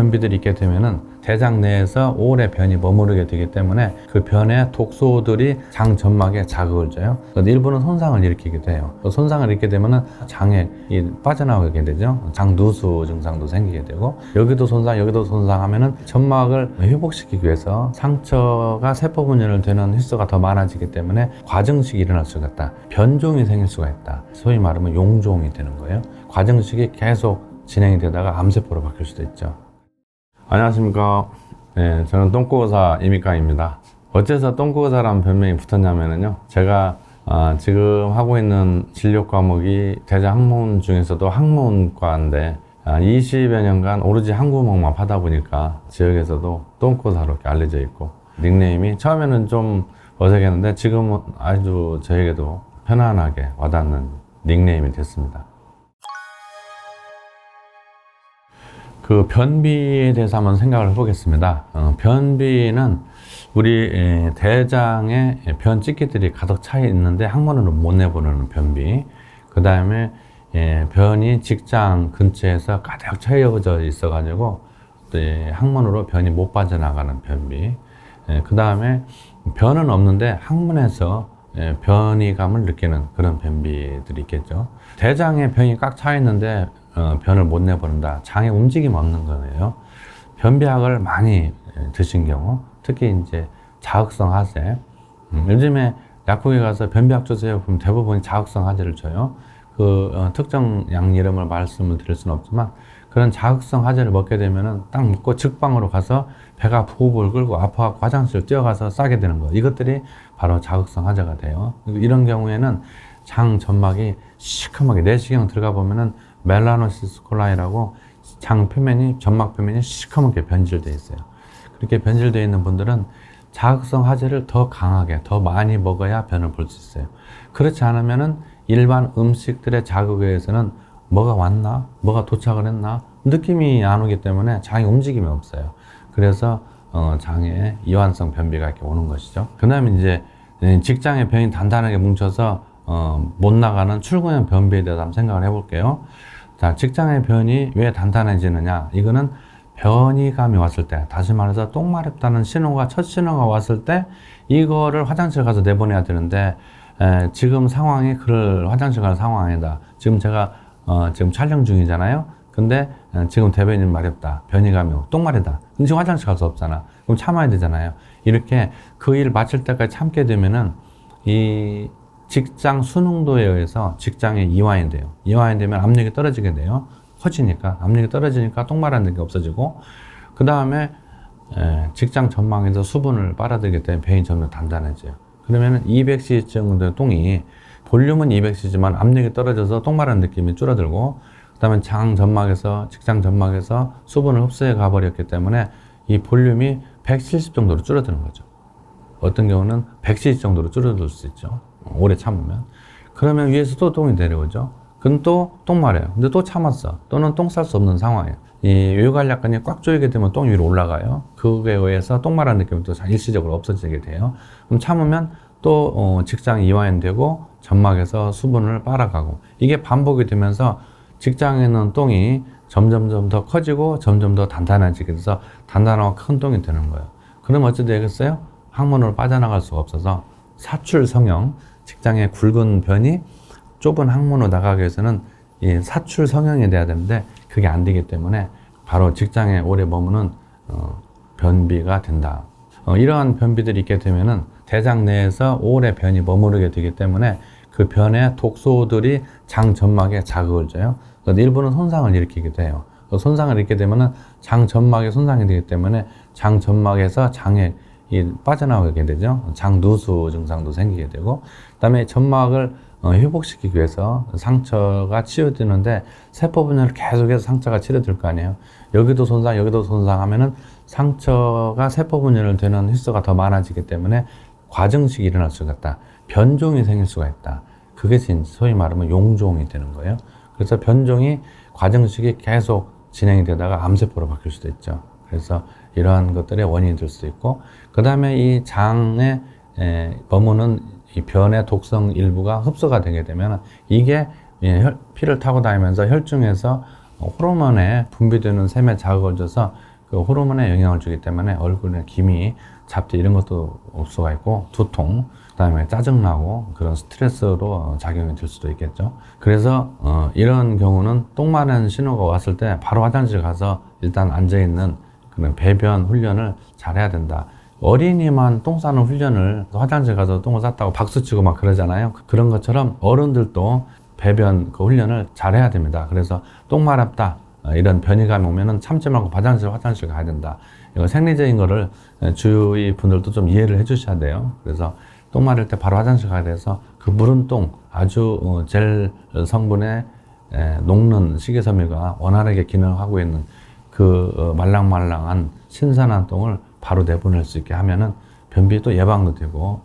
변비들이 있게 되면은 대장 내에서 오래 변이 머무르게 되기 때문에 그 변의 독소들이 장 점막에 자극을 줘요. 일부는 손상을 일으키기도 해요. 손상을 일으키게 되면은 장에 빠져나오게 되죠. 장 누수 증상도 생기게 되고, 여기도 손상하면은 점막을 회복시키기 위해서 상처가 세포 분열을 되는 횟수가 더 많아지기 때문에 과증식이 일어날 수가 있다. 변종이 생길 수가 있다. 소위 말하면 용종이 되는 거예요. 과증식이 계속 진행이 되다가 암세포로 바뀔 수도 있죠. 안녕하십니까. 네, 저는 똥꼬의사 이미카입니다. 어째서 똥꼬의사라는 별명이 붙었냐면요, 제가 지금 하고 있는 진료 과목이 대장 항문 중에서도 항문과인데 20여 년간 오로지 항구목만 하다 보니까 지역에서도 똥꼬의사로 이렇게 알려져 있고, 닉네임이 처음에는 좀 어색했는데 지금은 아주 저에게도 편안하게 와닿는 닉네임이 됐습니다. 그 변비에 대해서 한번 생각을 해보겠습니다. 변비는 우리 대장에 변 찌기들이 가득 차 있는데 항문으로 못 내보내는 변비, 그 다음에 변이 직장 근처에서 가득 채워져 있어 가지고 항문으로 변이 못 빠져나가는 변비, 그 다음에 변은 없는데 항문에서 변이감을 느끼는 그런 변비들이 있겠죠. 대장에 변이 꽉 차 있는데 변을 못 내보낸다. 장의 움직임이 없는 거예요. 변비약을 많이 드신 경우, 특히 이제 자극성 하제, 요즘에 약국에 가서 변비약 주세요 그럼 대부분 자극성 하제를 줘요. 특정 약 이름을 말씀을 드릴 수는 없지만, 그런 자극성 하제를 먹게 되면은 딱 먹고 직방으로 가서 배가 부글부글 끓고 아파서 화장실 뛰어가서 싸게 되는 거예요. 이것들이 바로 자극성 하제가 돼요. 이런 경우에는 장 점막이 시커멓게, 내시경 들어가 보면은 멜라노시스 콜라이라고 장 표면이, 점막 표면이 시커멓게 변질되어 있어요. 그렇게 변질되어 있는 분들은 자극성 하제를 더 강하게, 더 많이 먹어야 변을 볼 수 있어요. 그렇지 않으면은 일반 음식들의 자극에 의해서는 뭐가 왔나? 뭐가 도착을 했나? 느낌이 안 오기 때문에 장의 움직임이 없어요. 그래서 장에 이완성 변비가 이렇게 오는 것이죠. 그 다음에 이제 직장에 변이 단단하게 뭉쳐서 못 나가는 출근형 변비에 대해서 한번 생각을 해볼게요. 자, 직장의 변이 왜 단단해지느냐? 이거는 변이감이 왔을 때, 다시 말해서 똥 마렵다는 신호가, 첫 신호가 왔을 때 이거를 화장실 가서 내보내야 되는데, 지금 상황이 그럴 화장실 갈 상황이 아니다. 지금 제가 지금 촬영 중이잖아요. 근데 지금 대변이 마렵다, 변이감이 오고 똥 마렵다. 근데 지금 화장실 갈 수 없잖아. 그럼 참아야 되잖아요. 이렇게 그 일 마칠 때까지 참게 되면은 이 직장 순응도에 의해서 직장에 이완이 돼요. 이완이 되면 압력이 떨어지게 돼요. 커지니까, 압력이 떨어지니까 똥 마르는 게 없어지고, 그 다음에 직장 점막에서 수분을 빨아들이기 때문에 변이 점점 단단해져요. 그러면은 200cc 정도의 똥이, 볼륨은 200cc지만 압력이 떨어져서 똥 마르는 느낌이 줄어들고, 그 다음에 장 점막에서, 직장 점막에서 수분을 흡수해 가버렸기 때문에 이 볼륨이 170 정도로 줄어드는 거죠. 어떤 경우는 100cc 정도로 줄어들 수 있죠. 오래 참으면. 그러면 위에서 또 똥이 내려오죠. 그럼 또 똥 마려요. 근데 또 참았어. 또는 똥 쌀 수 없는 상황이에요. 이 유관약관이 꽉 조이게 되면 똥이 위로 올라가요. 그거에 의해서 똥 마르는 느낌이 또 일시적으로 없어지게 돼요. 그럼 참으면 또 직장이 이완되고 점막에서 수분을 빨아가고, 이게 반복이 되면서 직장에 있는 똥이 점점 더 커지고 점점 더 단단해지게 돼서 단단하고 큰 똥이 되는 거예요. 그럼 어찌 되겠어요? 항문으로 빠져나갈 수가 없어서 사출 성형, 직장의 굵은 변이 좁은 항문으로 나가기 위해서는 이 사출 성형이 돼야 되는데 그게 안 되기 때문에 바로 직장에 오래 머무는 변비가 된다. 이러한 변비들이 있게 되면은 대장 내에서 오래 변이 머무르게 되기 때문에 그 변의 독소들이 장 점막에 자극을 줘요. 일부는 손상을 일으키기도 해요. 손상을 일으키게 되면은 장 점막에 손상이 되기 때문에 장 점막에서 장에 빠져나오게 되죠. 장 누수 증상도 생기게 되고, 그다음에 점막을 회복시키기 위해서 상처가 치료되는데 세포 분열을 계속해서 상처가 치료될 거 아니에요. 여기도 손상하면은 상처가 세포 분열을 되는 횟수가 더 많아지기 때문에 과증식이 일어날 수가 있다. 변종이 생길 수가 있다. 그게 소위 말하면 용종이 되는 거예요. 그래서 변종이, 과증식이 계속 진행이 되다가 암세포로 바뀔 수도 있죠. 그래서 이러한 것들의 원인이 될 수 있고, 그 다음에 이 장에 머무는 이 변의 독성 일부가 흡수가 되게 되면 이게 피를 타고 다니면서 혈중에서 호르몬에 분비되는 셈에 자극을 줘서 그 호르몬에 영향을 주기 때문에 얼굴에 기미, 잡티 이런 것도 올 수가 있고, 두통, 그다음에 짜증나고 그런 스트레스로 작용이 될 수도 있겠죠. 그래서 이런 경우는 똥 마른 신호가 왔을 때 바로 화장실 가서 일단 앉아있는 그런 배변 훈련을 잘 해야 된다. 어린이만 똥 싸는 훈련을 화장실 가서 똥을 쌌다고 박수치고 막 그러잖아요. 그런 것처럼 어른들도 배변 그 훈련을 잘 해야 됩니다. 그래서 똥 마렵다, 이런 변이감이 오면은 참지 말고 화장실 가야 된다. 이거 생리적인 거를 주위 분들도 좀 이해를 해 주셔야 돼요. 그래서 똥 마릴 때 바로 화장실 가야 돼서 그 무른 똥, 아주 젤 성분에 녹는 식이섬유가 원활하게 기능하고 있는 그 말랑말랑한 신선한 똥을 바로 내보낼 수 있게 하면은 변비도 예방도 되고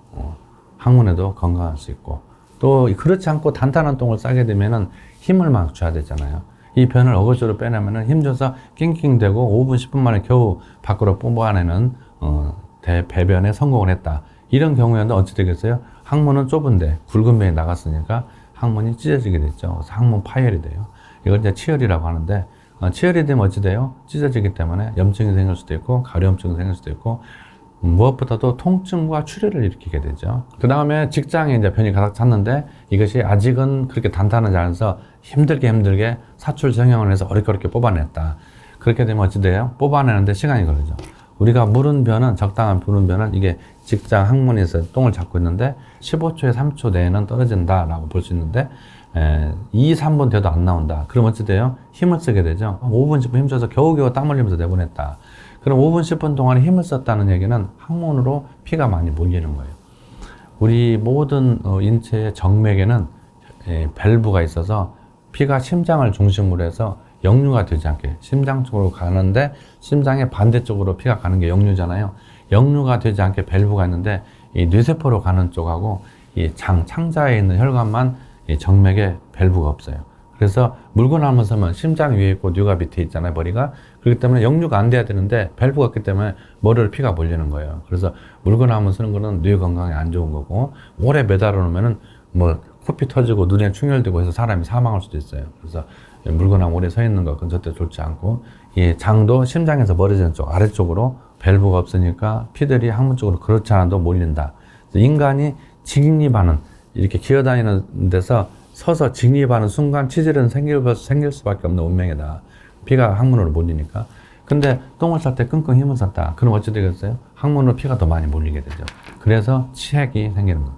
항문에도 건강할 수 있고, 또 그렇지 않고 단단한 똥을 싸게 되면은 힘을 막 줘야 되잖아요. 이 변을 어거지로 빼내면은 힘줘서 낑낑대고 5분 10분 만에 겨우 밖으로 뽑아내는 배변에 성공을 했다. 이런 경우에는 어찌 되겠어요? 항문은 좁은데 굵은 변이 나갔으니까 항문이 찢어지게 됐죠. 그래서 항문 파열이 돼요. 이걸 이제 치열이라고 하는데, 치열이 되면 어찌 돼요? 찢어지기 때문에 염증이 생길 수도 있고 가려움증이 생길 수도 있고, 무엇보다도 통증과 출혈을 일으키게 되죠. 그 다음에 직장에 이제 변이 가득 찼는데 이것이 아직은 그렇게 단단하지 않아서 힘들게 사출 정형을 해서 어렵게 뽑아냈다. 그렇게 되면 어찌 돼요? 뽑아내는데 시간이 걸리죠. 우리가 무른 변은, 적당한 무른 변은 이게 직장 항문에서 똥을 잡고 있는데 15초에 3초 내에는 떨어진다라고 볼 수 있는데 2, 3분 돼도 안 나온다. 그럼 어찌 돼요? 힘을 쓰게 되죠. 5분, 10분 힘줘서 겨우겨우 땀 흘리면서 내보냈다. 그럼 5분, 10분 동안에 힘을 썼다는 얘기는 항문으로 피가 많이 몰리는 거예요. 우리 모든 인체의 정맥에는 밸브가 있어서 피가 심장을 중심으로 해서 역류가 되지 않게, 심장 쪽으로 가는데 심장의 반대쪽으로 피가 가는 게 역류잖아요. 역류가 되지 않게 밸브가 있는데 이 뇌세포로 가는 쪽하고 이 창자에 있는 혈관만 이 정맥에 밸브가 없어요. 그래서 물구나무 서면 심장 위에 있고 뇌가 밑에 있잖아요, 머리가. 그렇기 때문에 역류가 안 돼야 되는데 밸브가 없기 때문에 머리를 피가 몰리는 거예요. 그래서 물구나무 서는 거는 뇌 건강에 안 좋은 거고, 오래 매달아 놓으면은 뭐 코피 터지고 눈에 충혈되고 해서 사람이 사망할 수도 있어요. 그래서 물구나무 오래 서 있는 거 그건 절대 좋지 않고, 이 장도 심장에서 멀어지는 쪽 아래쪽으로 밸브가 없으니까 피들이 항문 쪽으로 그렇지 않아도 몰린다. 인간이 직립하는, 이렇게 기어다니는 데서 서서 직립하는 순간 치질은 생길 수밖에 없는 운명이다. 피가 항문으로 몰리니까. 근데 똥을 쌀 때 끙끙 힘을 썼다. 그럼 어찌 되겠어요? 항문으로 피가 더 많이 몰리게 되죠. 그래서 치액이 생기는 거예요.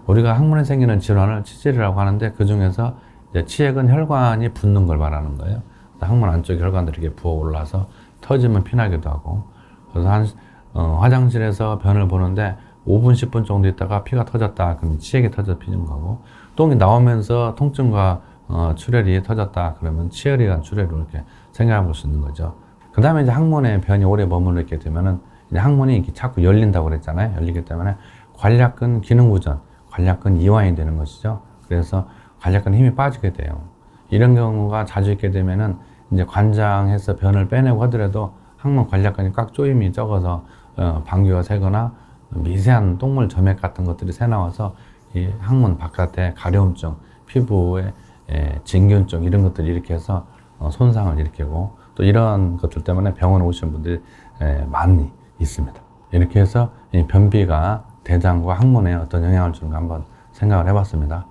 우리가 항문에 생기는 질환을 치질이라고 하는데, 그 중에서 치액은 혈관이 붓는 걸 말하는 거예요. 항문 안쪽 혈관들이 이렇게 부어 올라서 터지면 피나기도 하고, 그래서 화장실에서 변을 보는데 5분, 10분 정도 있다가 피가 터졌다. 그러면 치액이 터져 피는 거고, 똥이 나오면서 통증과 출혈이 터졌다. 그러면 치열이란 출혈로 이렇게 생각해 볼 수 있는 거죠. 그 다음에 이제 항문에 변이 오래 머무르게 되면은 이제 항문이 이렇게 자꾸 열린다고 그랬잖아요. 열리기 때문에 관략근 기능부전, 관략근 이완이 되는 것이죠. 그래서 관략근 힘이 빠지게 돼요. 이런 경우가 자주 있게 되면은 이제 관장해서 변을 빼내고 하더라도 항문 관략근이 꽉 조임이 적어서 방귀가 새거나 미세한 똥물 점액 같은 것들이 새 나와서 이 항문 바깥에 가려움증, 피부에 진균증 이런 것들을 일으켜서 손상을 일으키고, 또 이런 것들 때문에 병원에 오시는 분들이 많이 있습니다. 이렇게 해서 이 변비가 대장과 항문에 어떤 영향을 주는가 한번 생각을 해봤습니다.